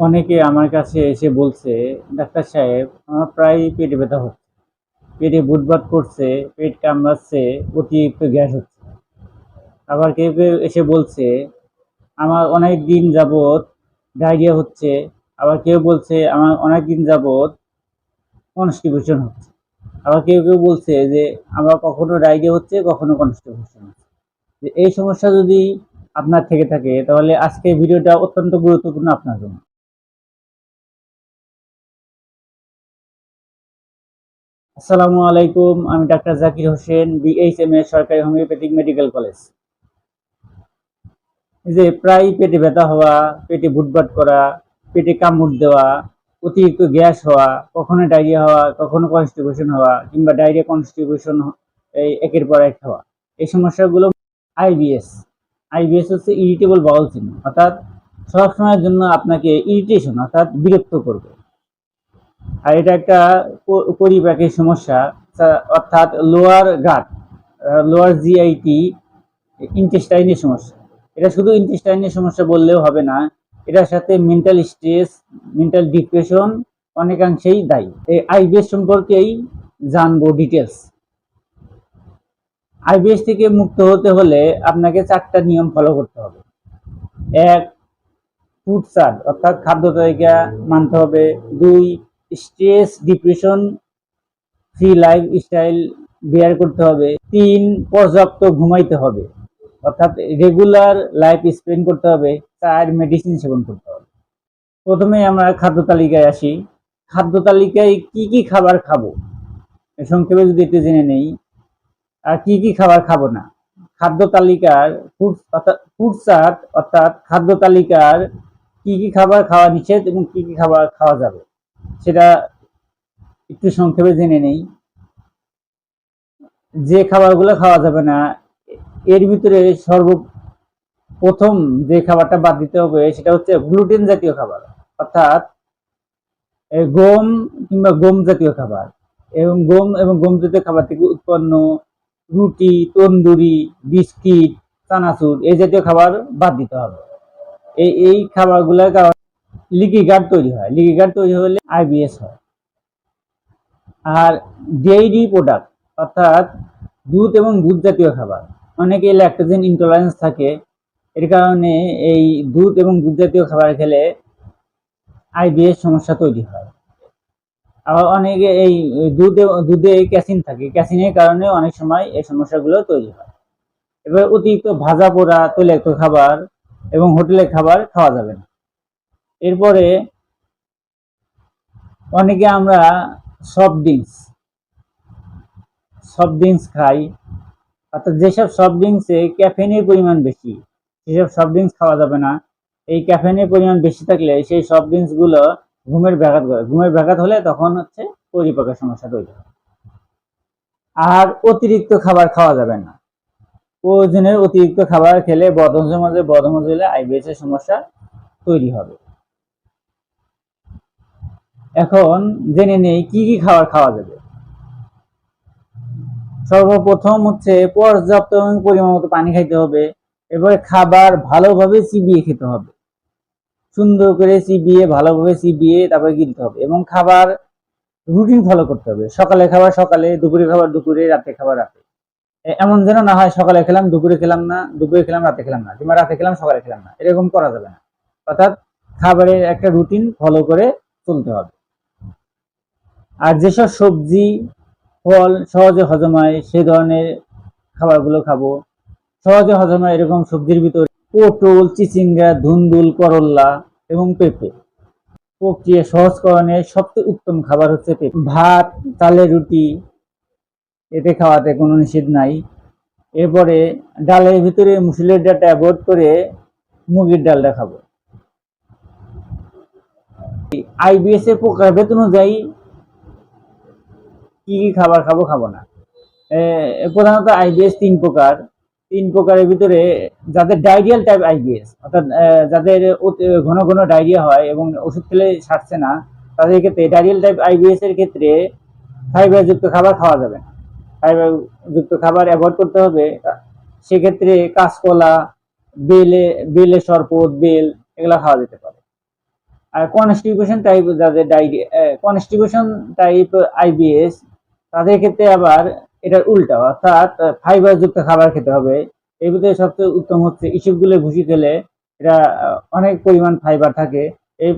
অনেকে আমার কাছে এসে বলছে, ডাক্তার সাহেব আমার প্রায় পেটে ব্যথা হচ্ছে, পেটে বুটবাট করছে, পেট কামড়াচ্ছে, অতিরিক্ত গ্যাস হচ্ছে। আবার কেউ কেউ এসে বলছে আমার অনেক দিন যাবৎ ডায়রিয়া হচ্ছে। আবার কেউ বলছে আমার অনেক দিন যাবৎ কনস্টিপেশন হচ্ছে। আবার কেউ কেউ বলছে যে আমার কখনো ডায়রিয়া হচ্ছে, কখনো কনস্টিপেশন হচ্ছে। এই সমস্যা যদি আপনার থেকে থাকে তাহলে আজকের ভিডিওটা অত্যন্ত গুরুত্বপূর্ণ আপনার জন্য। আসসালামু আলাইকুম, আমি ডাক্তার জাকির হোসেন, বিএইচএমএস সরকারি হোমিওপ্যাথিক মেডিকেল কলেজ। এই যে প্রায় পেটে ব্যথা হওয়া, পেটে ভুটভাট করা, পেটে কামড় দেওয়া, অতিরিক্ত গ্যাস হওয়া, কখনো ডায়রিয়া হওয়া, কখনো কনস্টিপেশন হওয়া, কিংবা ডায়রিয়া কনস্টিপেশন এই একের পর এক হওয়া, এই সমস্যাগুলো আইবিএস। আইবিএস হচ্ছে ইরিটেবল বাউল সিনড্রোম, অর্থাৎ সবসময়ের জন্য আপনাকে ইরিটেশন অর্থাৎ বিরক্ত করবে। আর এটা একটা পরিপাকের সমস্যা, অর্থাৎ লোয়ার জিআইটি ইন্টেস্টাইনের সমস্যা। এটা শুধু ইন্টেস্টাইনের সমস্যা বললেও হবে না, এটার সাথে মেন্টাল স্ট্রেস, মেন্টাল ডিপ্রেশন অনেকাংশেই দায়ী। এই আইবিএস সম্পর্কেই জানবো ডিটেলস। আইবিএস থেকে মুক্ত হতে হলে আপনাকে 4টা নিয়ম ফলো করতে হবে। 1, ফুড চার্ট অর্থাৎ খাদ্য তালিকা মানতে হবে। 2, stress depression free lifestyle বিয়ার করতে হবে। 3, পর্যাপ্ত ঘুমাইতে হবে অর্থাৎ রেগুলার লাইফ স্পেন্ড করতে হবে। 4, মেডিসিন সেবন করতে হবে। প্রথমে আমরা খাদ্য তালিকায় আসি। খাদ্য তালিকায় কি কি খাবার খাবো সংক্ষেপে যদি একটু জেনে নেই, আর কি কি খাবার খাবো না। খাদ্য তালিকার ফুড চার্ট অর্থাৎ খাদ্য তালিকার কি কি খাবার খাওয়া নিষেধ এবং কি কি খাবার খাওয়া যাবে সেটা একটু সংক্ষেপে জেনে নেই। যে খাবারগুলো খাওয়া যাবে না, এর ভিতরে সর্বপ্রথম যে খাবারটা বাদ দিতে হবে সেটা হচ্ছে গ্লুটেন জাতীয় খাবার, অর্থাৎ গম কিংবা গম জাতীয় খাবার এবং গম জাতীয় খাবার থেকে উৎপন্ন রুটি, তন্দুরি, বিস্কিট, চানাচুর এই জাতীয় খাবার বাদ দিতে হবে। এই খাবারগুলোর কারণে লিকি গার্ড তৈরি হয়, লিকি গার্ড তৈরি হলে আইবিএস হয়। আর ডেইরি প্রোডাক্ট অর্থাৎ দুধ এবং দুধ জাতীয় খাবার, অনেকে ল্যাকটোজেন ইনটলারেন্স থাকে, এর কারণে এই দুধ এবং দুধ জাতীয় খাবার খেলে আইবিএস সমস্যা তৈরি হয়। আবার অনেকে এই দুধে ক্যাসিন থাকে, ক্যাসিনের কারণে অনেক সময় এই সমস্যাগুলো তৈরি হয়। এবার অতিরিক্ত ভাজা পোড়া তৈলাক্ত খাবার এবং হোটেলের খাবার খাওয়া যাবে না। এরপরে অনেকে আমরা সফট ড্রিঙ্কস খাই, অর্থাৎ যেসব সফট ড্রিঙ্কসে ক্যাফেনের পরিমাণ বেশি সেসব সফট ড্রিঙ্কস খাওয়া যাবে না। এই ক্যাফেনের পরিমাণ বেশি থাকলে সেই সফট ড্রিঙ্কসগুলো ঘুমের ব্যাঘাত করে, ঘুমের ব্যাঘাত হলে তখন হচ্ছে পরিপাকের সমস্যা তৈরি হয়। আর অতিরিক্ত খাবার খাওয়া যাবে না, প্রয়োজনের অতিরিক্ত খাবার খেলে বদহজম হলে আইবিএস এর সমস্যা তৈরি হবে। এখন জেনে নেই কি কি খাবার খাওয়া যাবে। সর্বপ্রথম হচ্ছে পর্যাপ্ত এবং পরিমাণ মতো পানি খাইতে হবে। এরপরে খাবার ভালোভাবে চিবিয়ে খেতে হবে, সুন্দর করে চিবিয়ে ভালোভাবে চিবিয়ে তারপরে গিলতে হবে। এবং খাবার রুটিন ফলো করতে হবে, সকালে খাবার সকালে, দুপুরে খাবার দুপুরে, রাতে খাবার রাতে। এমন যেন না হয় সকালে খেলাম দুপুরে খেলাম না, দুপুরে খেলাম রাতে খেলাম না, কিংবা রাতে খেলাম সকালে খেলাম না, এরকম করা যাবে না। অর্থাৎ খাবারের একটা রুটিন ফলো করে চলতে হবে। আর যেসব সবজি ফল সহজে হজম হয় সে ধরনের খাবারগুলো খাবো। সহজে হজম হয় এরকম সবজির ভিতরে পটল, চিচিঙ্গা, ধুন্দুল, করল্লা এবং পেঁপে। প্রক্রিয়া সহজকরণের সবচেয়ে উত্তম খাবার হচ্ছে পেঁপে। ভাত, চালের রুটি এতে খাওয়াতে কোনো নিষেধ নাই। এরপরে ডালের ভিতরে মুসুরের ডালটা অ্যাভয়েড করে মুগের ডালটা খাবো। আইবিএস এর প্রকারভেদ অনুযায়ী কি কি খাবার খাবো না। প্রধানত আইবিএস 3 প্রকারের ভিতরে যাদের ডায়রিয়াল টাইপ আইবিএস, অর্থাৎ যাদের ঘন ঘন ডায়রিয়া হয় এবং ওষুধ খেলে সারছে না, তাদের ক্ষেত্রে ডায়রিয়াল টাইপ আইবিএস এর ক্ষেত্রে ফাইবার যুক্ত খাবার খাওয়া যাবে না, ফাইবার যুক্ত খাবার অ্যাভয়েড করতে হবে। সেক্ষেত্রে কাঁচকলা, বেলের শরবত, বেল এগুলো খাওয়া যেতে পারে। আর কনস্টিপেশন টাইপ যাদের কনস্টিপেশন টাইপ আইবিএস, তাদের ক্ষেত্রে আবার এটার উল্টা, অর্থাৎ ফাইবার যুক্ত খাবার খেতে হবে। এর ভিতরে সবচেয়ে উত্তম হচ্ছে ইসবগুলের ভুসি খেলে। এটা অনেক পরিমাণ ফাইবার থাকে, এই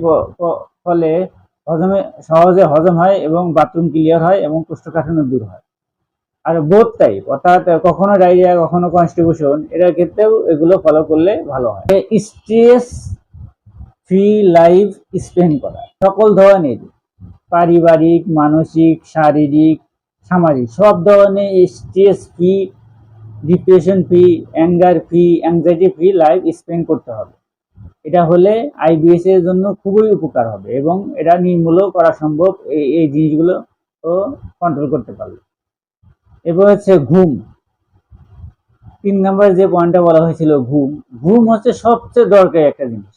ফলে সহজে হজম হয় এবং বাথরুম ক্লিয়ার হয় এবং কোষ্ঠকাঠিন্য দূর হয়। আর বোথ টাইপ, অর্থাৎ কখনো ডায়রিয়া কখনো কনস্টিটিউশন, এটার ক্ষেত্রেও এগুলো ফলো করলে ভালো হয়। স্ট্রেস ফ্রি লাইফ স্পেন্ড করা, সকল ধরনের পারিবারিক, মানসিক, শারীরিক, সামাজিক সব ধরনের stress free, depression free, anger free, anxiety free life spend করতে হবে। এটা হলে আইবিএস এর জন্য খুবই উপকার হবে এবং এটা নির্মূলও করা সম্ভব এই জিনিসগুলো কন্ট্রোল করতে পারবে। এরপর হচ্ছে ঘুম। 3 নম্বর যে পয়েন্টটা বলা হয়েছিল ঘুম, ঘুম হচ্ছে সবচেয়ে দরকারি একটা জিনিস।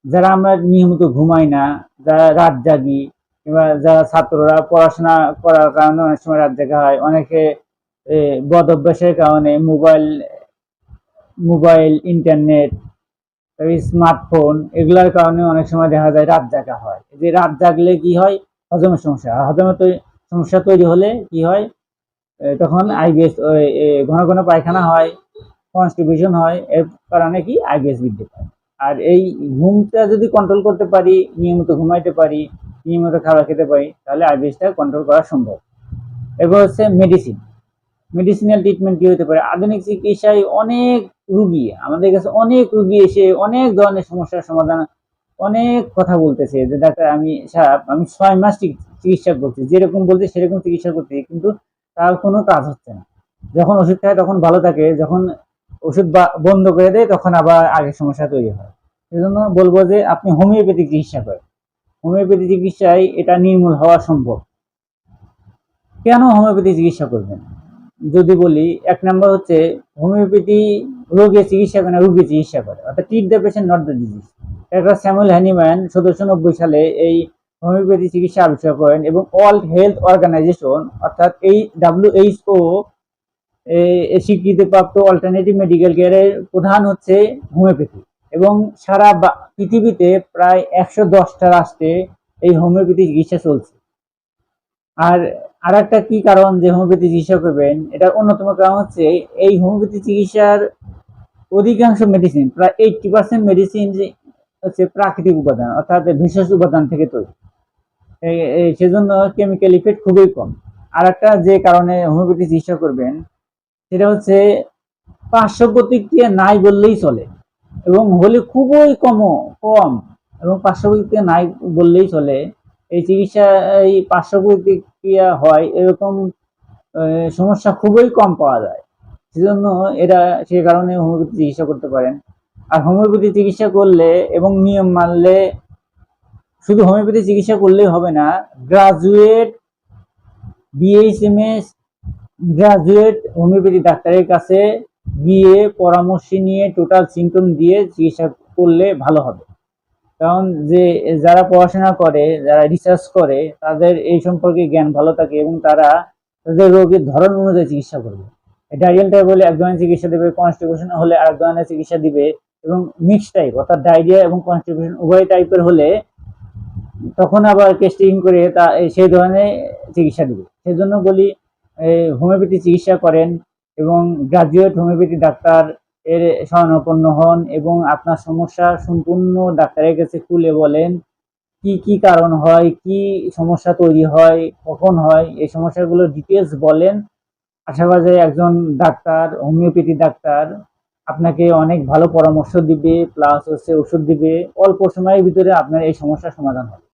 যারা আমরা নিয়মিত ঘুমাই না, যারা রাত জাগি, কিংবা যারা ছাত্ররা পড়াশোনা করার কারণে অনেক সময় রাত জাগা হয়, অনেকে বদ অভ্যাসের কারণে মোবাইল, ইন্টারনেট, স্মার্টফোন এগুলার কারণে অনেক সময় দেখা যায় রাত জাগা হয়। যে রাত জাগলে কি হয়, হজমের সমস্যা, সমস্যা তৈরি হলে কি হয়, তখন আইবিএস, ঘন ঘন পায়খানা হয়, কনস্টিপেশন হয়, এর কারণে কি আইবিএস বৃদ্ধি পায়। আর এই ঘুমটা যদি কন্ট্রোল করতে পারি, নিয়মিত ঘুমাইতে পারি, নিয়মিত খাবার খেতে পারি, তাহলে আইবিএসটা কন্ট্রোল করা সম্ভব। এরপর হচ্ছে মেডিসিনাল ট্রিটমেন্ট কি হতে পারে। আধুনিক চিকিৎসায় অনেক রুগী, আমাদের কাছে অনেক রুগী এসে অনেক ধরনের সমস্যার সমাধান, অনেক কথা বলতেছে যে ডাক্তার আমি 6 মাস চিকিৎসা করছি, যেরকম বলছে সেরকম চিকিৎসা করছি, কিন্তু তার কোনো কাজ হচ্ছে না। যখন ওষুধ খায় তখন ভালো থাকে, যখন ওষুধ বন্ধ করে দেয় তখন আবার আগের সমস্যা তৈরি হয়। সেজন্য বলবো যে আপনি হোমিওপ্যাথিক চিকিৎসা করেন। হোমিওপ্যাথি চিকিৎসায় এটা নির্মূল হওয়া সম্ভব। কেন হোমিওপ্যাথি চিকিৎসা করবেন যদি বলি, 1 নম্বর হচ্ছে হোমিওপ্যাথি রোগের চিকিৎসা করে না, রোগী চিকিৎসা করে, অর্থাৎ treat the patient not the disease. Doctor Samuel Hahnemann 1790 সালে এই হোমিওপ্যাথি চিকিৎসা আবিষ্কার করেন এবং ওয়ার্ল্ড হেলথ অর্গানাইজেশন অর্থাৎ এই WHO স্বীকৃতিপ্রাপ্ত অল্টারনেটিভ মেডিকেল কেয়ারের প্রধান হচ্ছে হোমিওপ্যাথি, এবং সারা পৃথিবীতে প্রায় 110টা রাষ্ট্রে এই হোমিওপ্যাথি চিকিৎসা চলছে। আর একটা কি কারণ যে হোমিওপ্যাথি চিকিৎসা করবেন, এটার অন্যতম কারণ হচ্ছে এই হোমিওপ্যাথি চিকিৎসার অধিকাংশ মেডিসিন, প্রায় 80% মেডিসিন হচ্ছে প্রাকৃতিক উপাদান, অর্থাৎ ভেষজ উপাদান থেকে তৈরি। সেজন্য কেমিক্যাল ইফেক্ট খুবই কম। আর একটা যে কারণে হোমিওপ্যাথি চিকিৎসা করবেন সেটা হচ্ছে পার্শ্ব প্রতিক্রিয়া নাই বললেই চলে, এবং হলে খুবই কম, এবং পার্শ্ব প্রতিক্রিয়া নাই বললেই চলে। এই চিকিৎসায় পার্শ্ব প্রতিক্রিয়া হয় এরকম সমস্যা খুবই কম পাওয়া যায়। সেজন্য সে কারণে হোমিওপ্যাথি চিকিৎসা করতে পারেন। আর হোমিওপ্যাথি চিকিৎসা করলে এবং নিয়ম মানলে, শুধু হোমিওপ্যাথি চিকিৎসা করলেই হবে না, গ্রাজুয়েট বিএইচএমএস গ্রাজুয়েট হোমিওপ্যাথি ডাক্তারের কাছে গিয়ে পরামর্শ নিয়ে টোটাল সিমটম দিয়ে চিকিৎসা করলে ভালো হবে। কারণ যে যারা পড়াশোনা করে, যারা রিসার্চ করে, তাদের এই সম্পর্কে জ্ঞান ভালো থাকে এবং তারা তাদের রোগের ধরন অনুযায়ী চিকিৎসা করবে। ডায়রিয়াল টাইপ হলে এক ধরনের চিকিৎসা দেবে, কনস্টিপেশন হলে আরেক ধরনের চিকিৎসা দিবে, এবং মিক্স টাইপ অর্থাৎ ডায়রিয়া এবং কনস্টিপেশন উভয় টাইপের হলে তখন আবার টেস্টিং করে সেই ধরনের চিকিৎসা দিবে। সেজন্য বলি হোমিওপ্যাথি চিকিৎসা করেন এবং গ্রাজুয়েট হোমিওপ্যাথি ডাক্তার এর শরণাপন্ন হন এবং আপনার সমস্যা সম্পূর্ণ ডাক্তারের কাছে খুলে বলেন, কি কি কারণ হয়, কি সমস্যা তৈরি হয়, কখন হয়, এই সমস্যাগুলো ডিটেলস বলেন। আশা করা যায় একজন ডাক্তার, হোমিওপ্যাথি ডাক্তার আপনাকে অনেক ভালো পরামর্শ দিবে, প্লাস হচ্ছে ওষুধ দিবে, অল্প সময়ের ভিতরে আপনার এই সমস্যার সমাধান হবে।